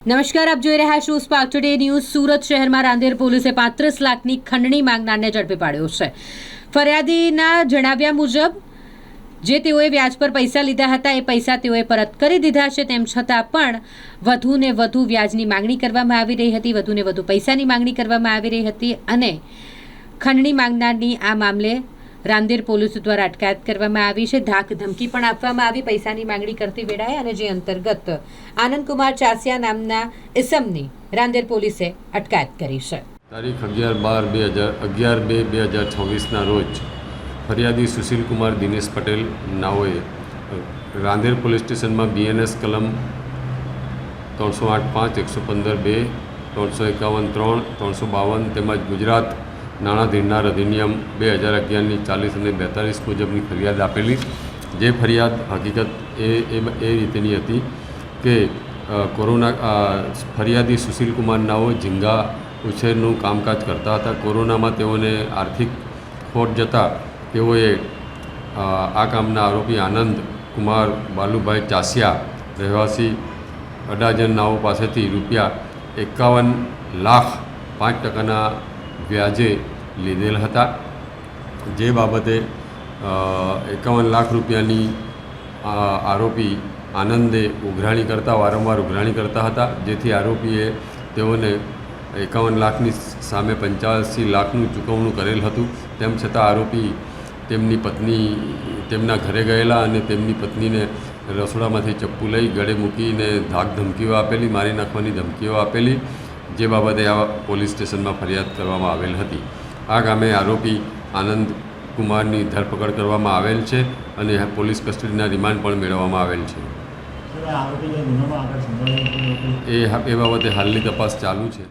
નમસ્કાર, આપ જોઈ રહ્યા છો સ્પાર્ક ટુડે ન્યૂઝ। સુરત શહેરમાં રાંદેર પોલીસે 35 લાખની ખંડણી માંગનારને ઝડપી પાડ્યો છે। ફરિયાદીના જણાવ્યા મુજબ જે તેઓએ વ્યાજ પર પૈસા લીધા હતા એ પૈસા તેઓએ પરત કરી દીધા છે, તેમ છતાં પણ વધુને વધુ વ્યાજની માંગણી કરવામાં આવી રહી હતી, વધુને વધુ પૈસાની માંગણી કરવામાં આવી રહી હતી અને ખંડણી માંગનારની આ મામલે રાંદેર પોલીસ દ્વારા અટકાયત કરવામાં આવી છે। ધાક ધમકી પણ આપવામાં આવી પૈસાની માંગણી કરતી વેળાએ, અને જે અંતર્ગત આનંદકુમાર ચાસિયા નામના ઇસમની રાંદેર પોલીસે અટકાયત કરી છે। તારીખ 11/2/2024ના રોજ ફરિયાદી સુશીલકુમાર દિનેશ પટેલ નાઓએ રાંદેર પોલીસ સ્ટેશનમાં BNS કલમ 308(5), 115(2), 351(3), 352 તેમજ ગુજરાત નાણાં ધીરનાર અધિનિયમ 2011ની 40 અને 42 મુજબની ફરિયાદ આપેલી। જે ફરિયાદ હકીકત એ રીતેની હતી કે ફરિયાદી સુશીલકુમાર નાઓ ઝીંગા ઉછેરનું કામકાજ કરતા હતા। કોરોનામાં તેઓને આર્થિક ખોટ જતાં તેઓએ આ કામના આરોપી આનંદ કુમાર બાલુભાઈ ચાસિયા રહેવાસી અડાજણ નાઓ પાસેથી ₹51,05,000 વ્યાજે લીધેલ હતા। જે બાબતે 51 લાખ રૂપિયાની આરોપી આનંદે વારંવાર ઉઘરાણી કરતા હતા, જેથી આરોપીએ તેઓને 51 લાખની સામે 85 લાખનું ચૂકવણું કરેલ હતું। તેમ છતાં આરોપી તેમના ઘરે ગયેલા અને તેમની પત્નીને રસોડામાંથી ચપ્પુ લઈ ગળે મૂકીને ધાક ધમકીઓ આપેલી, મારી નાખવાની ધમકીઓ આપેલી, જે બાબતે આ પોલીસ સ્ટેશનમાં ફરિયાદ કરવામાં આવેલ હતી। આ કામે આરોપી આનંદ કુમારની ધરપકડ કરવામાં આવેલ છે અને પોલીસ કસ્ટડીના રિમાન્ડ પણ મેળવવામાં આવેલ છે। એ બાબતે હાલની તપાસ ચાલુ છે।